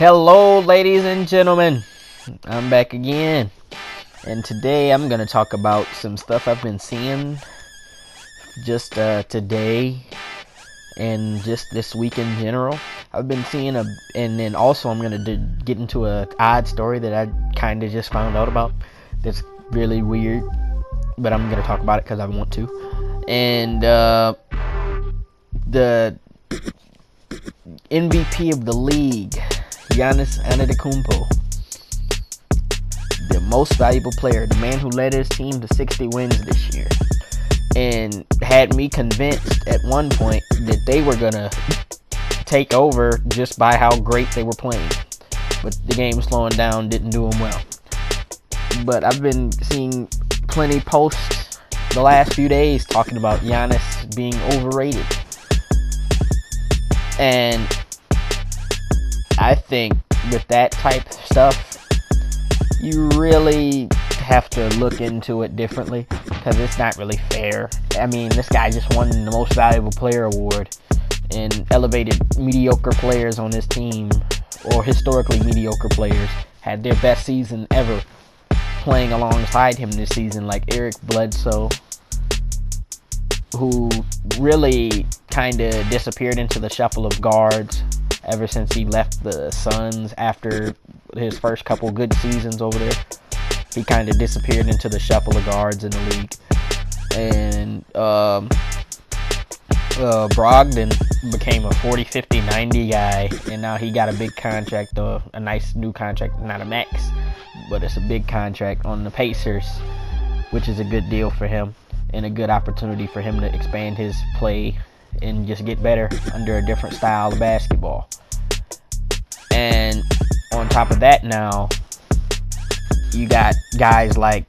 Hello, ladies and gentlemen. I'm back again, and today I'm gonna talk about some stuff I've been seeing just today and just this week in general. I've been seeing and then also I'm gonna get into a odd story that I kind of just found out about. That's really weird, but I'm gonna talk about it because I want to. And the MVP of the league, Giannis Antetokounmpo, the most valuable player, the man who led his team to 60 wins this year, and had me convinced at one point that they were gonna take over just by how great they were playing. But the game slowing down didn't do them well. But I've been seeing plenty posts the last few days talking about Giannis being overrated. And I think with that type of stuff, you really have to look into it differently, because it's not really fair. I mean, this guy just won the most valuable player award and elevated mediocre players on his team, or historically mediocre players, had their best season ever playing alongside him this season, like Eric Bledsoe, who really kind of disappeared into the shuffle of guards ever since he left the Suns after his first couple good seasons over there. He kind of disappeared into the shuffle of guards in the league. And Brogdon became a 40, 50, 90 guy, and now he got a big contract, a nice new contract, not a max, but it's a big contract on the Pacers, which is a good deal for him and a good opportunity for him to expand his play and just get better under a different style of basketball. And on top of that, now you got guys like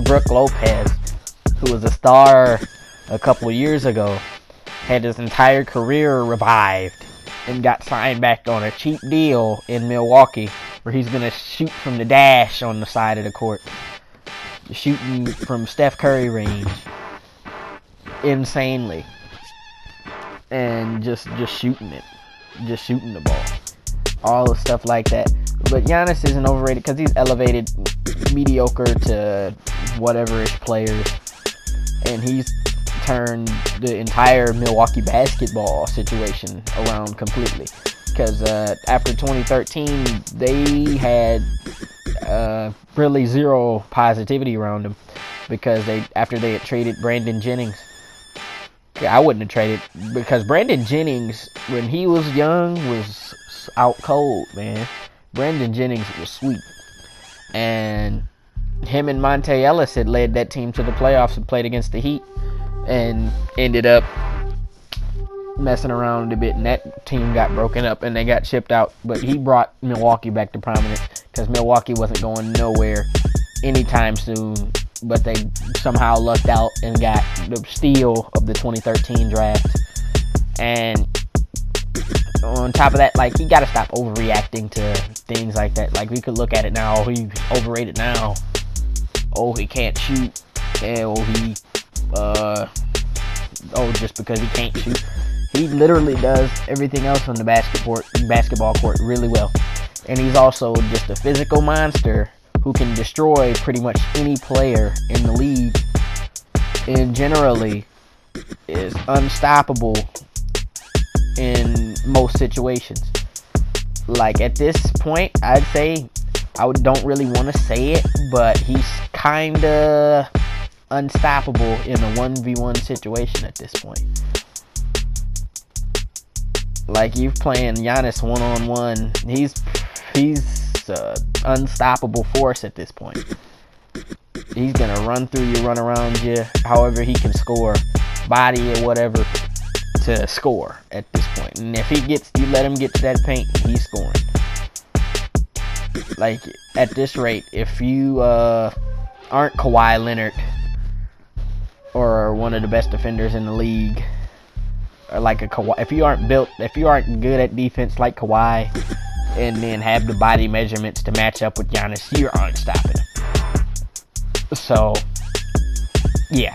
Brook Lopez, who was a star a couple of years ago, had his entire career revived and got signed back on a cheap deal in Milwaukee, where he's going to shoot from the dash on the side of the court, shooting from Steph Curry range insanely, and just shooting the ball, all the stuff like that. But Giannis isn't overrated because he's elevated mediocre to whatever-ish players, and he's turned the entire Milwaukee basketball situation around completely. Because after 2013, they had really zero positivity around him, because after they had traded Brandon Jennings. I wouldn't have traded, because Brandon Jennings, when he was young, was out cold, man. Brandon Jennings was sweet. And him and Monte Ellis had led that team to the playoffs and played against the Heat, and ended up messing around a bit, and that team got broken up and they got shipped out. But he brought Milwaukee back to prominence, because Milwaukee wasn't going nowhere anytime soon. But they somehow lucked out and got the steal of the 2013 draft. And on top of that, like, you got to stop overreacting to things like that. Like, we could look at it now, oh, he's overrated now. Oh, he can't shoot. And just because he can't shoot. He literally does everything else on the basketball court really well. And he's also just a physical monster who can destroy pretty much any player in the league, and generally is unstoppable in most situations. Like, at this point, I'd say, don't really want to say it, but he's kinda unstoppable in a 1v1 situation at this point. Like, you're playing Giannis one-on-one, he's unstoppable force at this point. He's gonna run through you, run around you, however he can score, body or whatever, to score at this point. And if you let him get to that paint, he's scoring. Like, at this rate, if you aren't Kawhi Leonard, or one of the best defenders in the league, or like a Kawhi, if you aren't good at defense like Kawhi, and then have the body measurements to match up with Giannis, you aren't stopping him. So, yeah.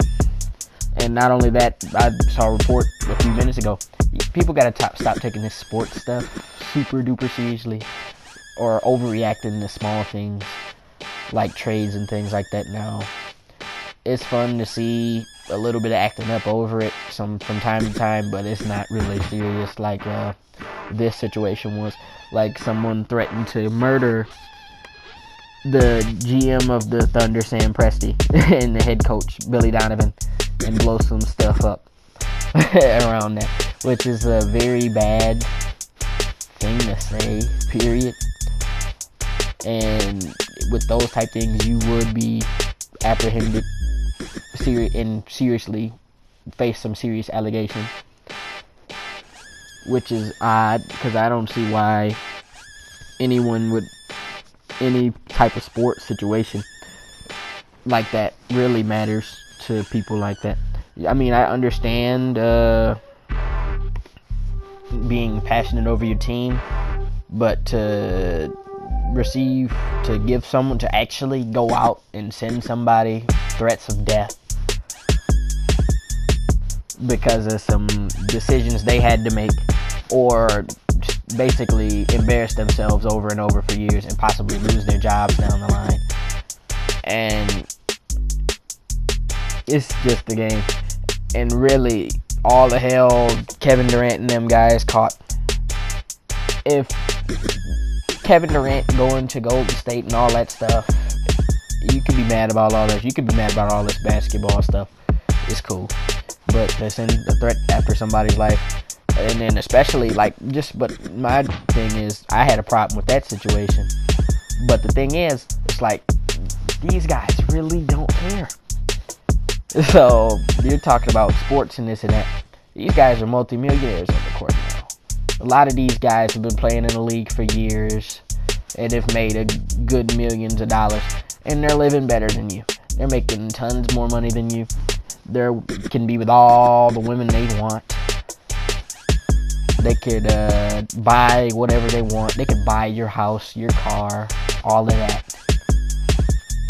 And not only that, I saw a report a few minutes ago, people gotta stop taking this sports stuff super duper seriously or overreacting to small things like trades and things like that now. It's fun to see a little bit of acting up over it from time to time, but it's not really serious like this situation was. Like, someone threatened to murder the GM of the Thunder, Sam Presti, and the head coach, Billy Donovan, and blow some stuff up around that, which is a very bad thing to say, period. And with those type things, you would be apprehended and seriously face some serious allegations, which is odd, because I don't see why anyone would, any type of sports situation like that really matters to people like that. I mean, I understand being passionate over your team, but to give someone to actually go out and send somebody threats of death because of some decisions they had to make, or basically embarrass themselves over and over for years and possibly lose their jobs down the line. And it's just a game. And really, all the hell Kevin Durant and them guys caught. If Kevin Durant going to Golden State and all that stuff, you can be mad about all that. You can be mad about all this basketball stuff. It's cool. But to send a threat after somebody's life, and then especially but my thing is, I had a problem with that situation. But the thing is, it's like, these guys really don't care. So you're talking about sports and this and that. These guys are multimillionaires on the court now. A lot of these guys have been playing in the league for years and have made a good millions of dollars, and they're living better than you. They're making tons more money than you. They can be with all the women they want. They could buy whatever they want. They could buy your house, your car, all of that.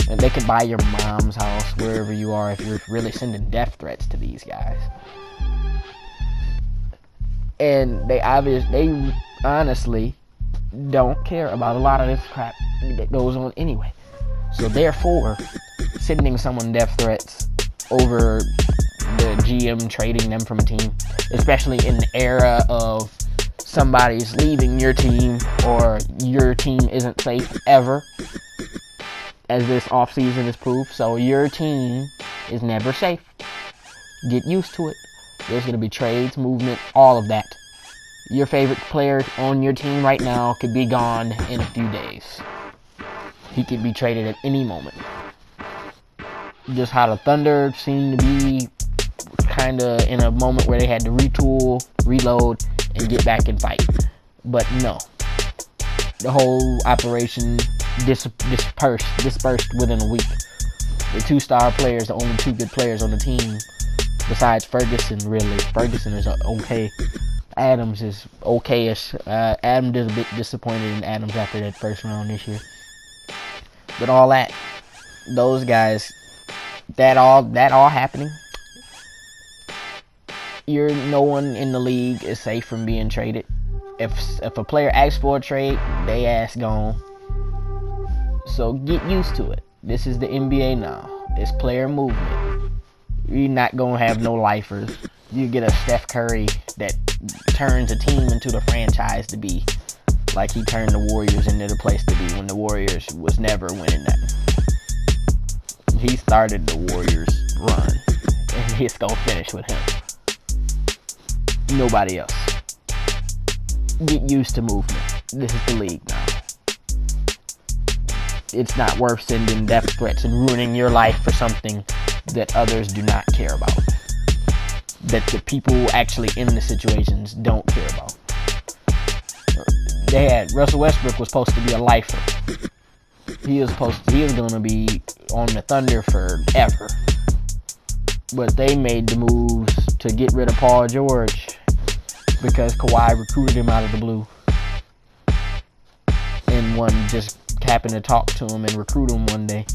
And they could buy your mom's house, wherever you are, if you're really sending death threats to these guys. And they honestly don't care about a lot of this crap that goes on anyway. So therefore, sending someone death threats over the GM trading them from a team, especially in the era of somebody's leaving your team or your team isn't safe ever, as this offseason is proof. So your team is never safe. Get used to it. There's going to be trades, movement, all of that. Your favorite player on your team right now could be gone in a few days. He could be traded at any moment. Just how the Thunder seemed to be kind of in a moment where they had to retool, reload, and get back and fight. But no. The whole operation dispersed within a week. The two-star players, the only two good players on the team, besides Ferguson, really. Ferguson is okay. Adams is okay-ish. Adams is a bit disappointed in Adams after that first round this year. But all that, those guys, that all happening, no one in the league is safe from being traded. If a player asks for a trade, they ass gone. So get used to it. This is the NBA now. It's player movement. You're not going to have no lifers. You get a Steph Curry that turns a team into the franchise to be. Like he turned the Warriors into the place to be when the Warriors was never winning that. He started the Warriors run, and it's going to finish with him. Nobody else. Get used to movement. This is the league now. It's not worth sending death threats and ruining your life for something that others do not care about. That the people actually in the situations don't care about. Russell Westbrook was supposed to be a lifer. He was going to be on the Thunder forever. But they made the moves to get rid of Paul George because Kawhi recruited him out of the blue. And one just happened to talk to him and recruit him one day.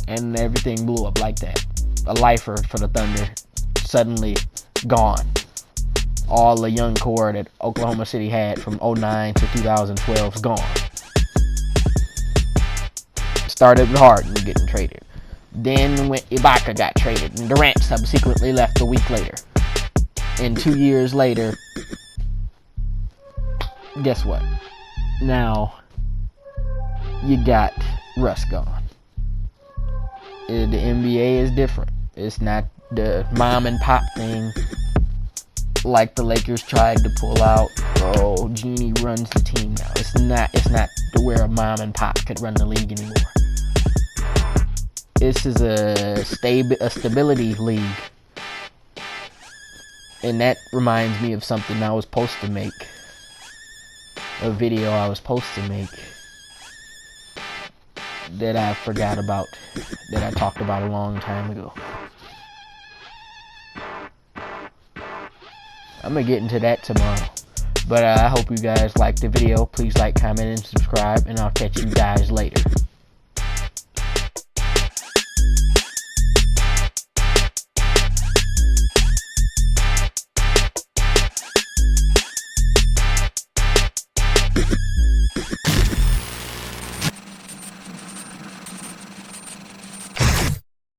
And everything blew up like that. A lifer for the Thunder suddenly gone all the young core that Oklahoma City had from 09 to 2012 is gone. Started with Harden getting traded. Then when Ibaka got traded, and Durant subsequently left a week later. And 2 years later, guess what? Now, you got Russ gone. The NBA is different. It's not the mom and pop thing like the Lakers tried to pull out. Oh, Genie runs the team now. It's not to where a mom and pop could run the league anymore. This is a stability league. And that reminds me of something I was supposed to make. A video I was supposed to make that I forgot about, that I talked about a long time ago. I'm gonna get into that tomorrow. But I hope you guys liked the video. Please like, comment, and subscribe, and I'll catch you guys later.